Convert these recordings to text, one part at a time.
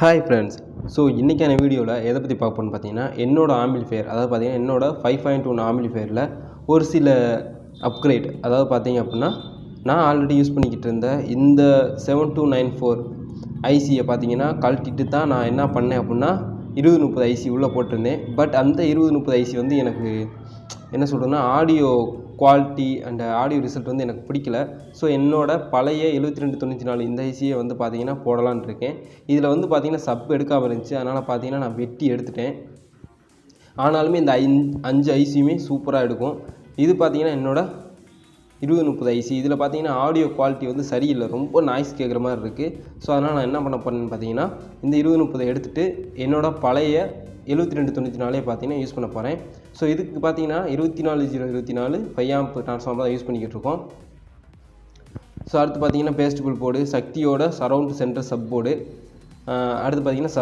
Hi friends. So இன்றைக்கான வீடியோவில் எதை பற்றி பார்ப்போம்னு பார்த்தீங்கன்னா, என்னோட ஆம்பிளிஃபையர், அதாவது பார்த்தீங்கன்னா என்னோட 5.1 ஆம்பிளிஃபையரில் ஒரு சில அப்கிரேட், அதாவது பார்த்தீங்க அப்படின்னா நான் ஆல்ரெடி யூஸ் பண்ணிக்கிட்டு இருந்த இந்த 7294 ஐசியை பார்த்தீங்கன்னா கழட்டிட்டு தான் நான் என்ன பண்ணேன் அப்படின்னா 2030 ஐசி உள்ளே போட்டிருந்தேன். பட் அந்த 2030 ஐசி வந்து எனக்கு என்ன சொல்கிறேன்னா audio quality and audio result வந்து எனக்கு பிடிக்கல. ஸோ என்னோட பழைய 7294 இந்த ஐசியை வந்து பார்த்தீங்கன்னா போடலான்னு இருக்கேன். இதில் வந்து பார்த்தீங்கன்னா சப் எடுக்காமல் இருந்துச்சு, அதனால் பார்த்தீங்கன்னா நான் வெட்டி எடுத்துட்டேன். ஆனாலுமே இந்த 5 ஐசியுமே சூப்பராக எடுக்கும். இது பார்த்தீங்கன்னா என்னோட 2030 ஐசி. இதில் பார்த்தீங்கன்னா ஆடியோ குவாலிட்டி வந்து சரியில்லை, ரொம்ப நாய்ஸ் கேட்குற மாதிரி இருக்குது. ஸோ அதனால் நான் என்ன பண்ண போகிறேன்னு பார்த்தீங்கன்னா இந்த 2030 எடுத்துகிட்டு என்னோட பழைய 7294 பார்த்தீங்கன்னா யூஸ் பண்ண போகிறேன். ஸோ இதுக்கு பார்த்தீங்கன்னா 24024 5 ஆம்ப் ட்ரான்ஸ்ஃபார்மர் தான் யூஸ் பண்ணிக்கிட்டு இருக்கோம். ஸோ அடுத்து பார்த்தீங்கன்னா பேஸ்டபிள் போர்டு, சக்தியோட சரவுண்ட் சென்டர் சப் போர்டு. அடுத்து பார்த்தீங்கன்னா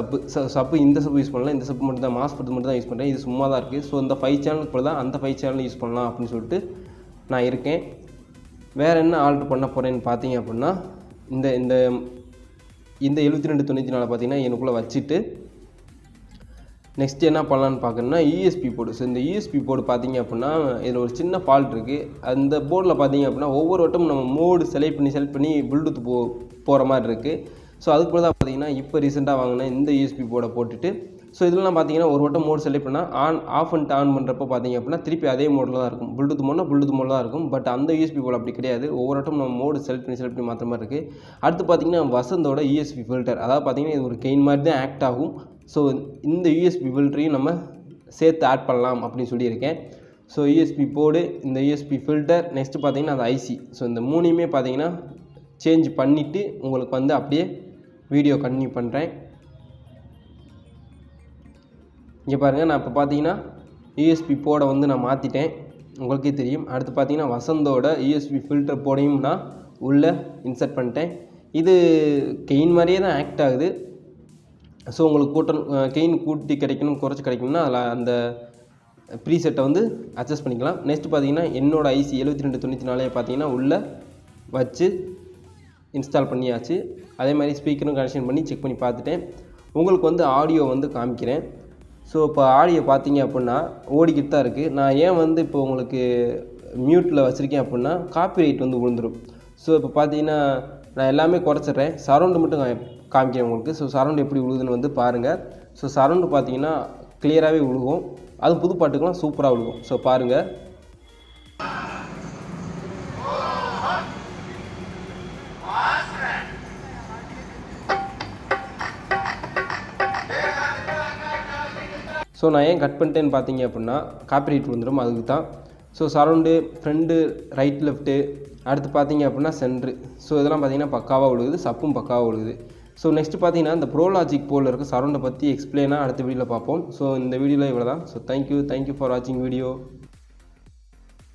சப்பு இந்த சப்பு யூஸ் பண்ணலாம், இந்த சப்பு மட்டும் தான் மாஸ்பெட் மட்டும் தான் யூஸ் பண்ணுறேன். இது சும்மா தான் இருக்குது. ஸோ இந்த 5 சேனலுக்கு போல தான் அந்த 5 சேனல் யூஸ் பண்ணலாம் அப்படின்னு சொல்லிட்டு நான் இருக்கேன். வேறு என்ன ஆல்ட்ரு பண்ண போகிறேன்னு பார்த்தீங்க அப்படின்னா இந்த இந்த இந்த 7294 பார்த்தீங்கன்னா எனக்குள்ளே வச்சுட்டு நெக்ஸ்ட் என்ன பண்ணலான்னு பார்க்கணுன்னா யூஎஸ்பி போர்டு. ஸோ இந்த யூஎஸ்பி போர்டு பார்த்தீங்க அப்படின்னா இதில் ஒரு சின்ன ஃபால்ட் இருக்குது. அந்த போர்டில் பார்த்தீங்க அப்படின்னா ஒவ்வொரு வட்டமும் நம்ம மோடு செலக்ட் பண்ணி ப்ளூடூத் போகிற மாதிரி இருக்குது. ஸோ அதுக்கு போல தான் பார்த்தீங்கன்னா இப்போ ரீசெண்டாக வாங்கினேன் இந்த யூஎஸ்பி போர்டை போட்டுட்டு, ஸோ இதெல்லாம் பார்த்தீங்கன்னா ஒரு வட்டம் மோடு செலக்ட் பண்ணால் ஆஃப் அண்ட் ஆன் பண்ணுறப்போ பார்த்தீங்க அப்படின்னா திருப்பி அதே மோடில் தான் இருக்கும். ப்ளூடூத் மோடில் தான் இருக்கும். பட் அந்த யூஎஸ்பி போர்டு அப்படி கிடையாது. ஒவ்வொரு வட்டம் நம்ம மோடு செலக்ட் பண்ணி மாற்ற மாதிரி இருக்குது. அடுத்து பார்த்தீங்கன்னா வசந்தோட யூஎஸ்பி ஃபில்டர், அதாவது பார்த்தீங்கன்னா இது ஒரு கெயின் மாதிரி தான் ஆக்ட் ஆகும். ஸோ இந்த யூஎஸ்பி ஃபில்டரையும் நம்ம சேர்த்து ஆட் பண்ணலாம் அப்படின்னு சொல்லியிருக்கேன். ஸோ யூஎஸ்பி போர்டு, இந்த யூஎஸ்பி ஃபில்டர், நெக்ஸ்ட்டு பார்த்தீங்கன்னா அந்த ஐசி. ஸோ இந்த மூணையுமே பார்த்தீங்கன்னா சேஞ்ச் பண்ணிவிட்டு உங்களுக்கு வந்து அப்படியே வீடியோ கண்டினியூ பண்ணுறேன். இங்கே பாருங்கள், நான் இப்போ பார்த்தீங்கன்னா யூஎஸ்பி போர்டை வந்து நான் மாற்றிட்டேன், உங்களுக்கே தெரியும். அடுத்து பார்த்தீங்கன்னா வசந்தோட யூஎஸ்பி ஃபில்டர் போர்டையும் நான் உள்ளே இன்சர்ட் பண்ணிட்டேன். இது கெயின் மாதிரியே தான் ஆக்ட் ஆகுது. ஸோ உங்களுக்கு கெயின் கூட்டி கிடைக்கணும் குறைச்சி கிடைக்கணும்னா அதில் அந்த ப்ரீசெட்டை வந்து அட்ஜஸ்ட் பண்ணிக்கலாம். நெக்ஸ்ட்டு பார்த்தீங்கன்னா என்னோடய ஐசி 7294 பார்த்தீங்கன்னா உள்ளே வச்சு இன்ஸ்டால் பண்ணியாச்சு. அதே மாதிரி ஸ்பீக்கரும் கனெக்ஷன் பண்ணி செக் பண்ணி பார்த்துட்டேன். உங்களுக்கு வந்து ஆடியோ வந்து காமிக்கிறேன். ஸோ இப்போ ஆடியோ பார்த்தீங்க அப்படின்னா ஓடிக்கிட்டு தான் இருக்குது. நான் ஏன் வந்து இப்போ உங்களுக்கு மியூட்டில் வச்சுருக்கேன் அப்படின்னா காப்பிரைட் வந்து விழுந்துடும். ஸோ இப்போ பார்த்தீங்கன்னா நான் எல்லாமே குறைச்சிட்றேன், சரௌண்டு மட்டும் காமிக்கிறேன் உங்களுக்கு. ஸோ சரௌண்டு எப்படி விழுகுதுன்னு வந்து பாருங்கள். ஸோ சரௌண்டு பார்த்தீங்கன்னா கிளியராகவே விழுகும், அது புது பாட்டுக்கெலாம் சூப்பராக விழுகும். ஸோ பாருங்கள். ஸோ நான் ஏன் கட் பண்ணிட்டேன்னு பார்த்தீங்க அப்படின்னா காப்பிரைட் விழுந்துடும், அதுக்கு தான். So surround, front, right, left, அடுத்து பார்த்தீங்க அப்படின்னா சென்ட்ரு. ஸோ இதெல்லாம் பார்த்தீங்கன்னா பக்காவாக விழுகுது, சப்பும் பக்காவாக விழுகுது. ஸோ நெக்ஸ்ட்டு பார்த்தீங்கன்னா இந்த ப்ரோலாஜிக் போர்டில் இருக்க சரௌண்டை பற்றி எக்ஸ்பிளைனாக அடுத்த வீடியோவில் பார்ப்போம். ஸோ இந்த வீடியோவில் இவ்வளோ தான். ஸோ தேங்க்யூ ஃபார் வாட்சிங் வீடியோ.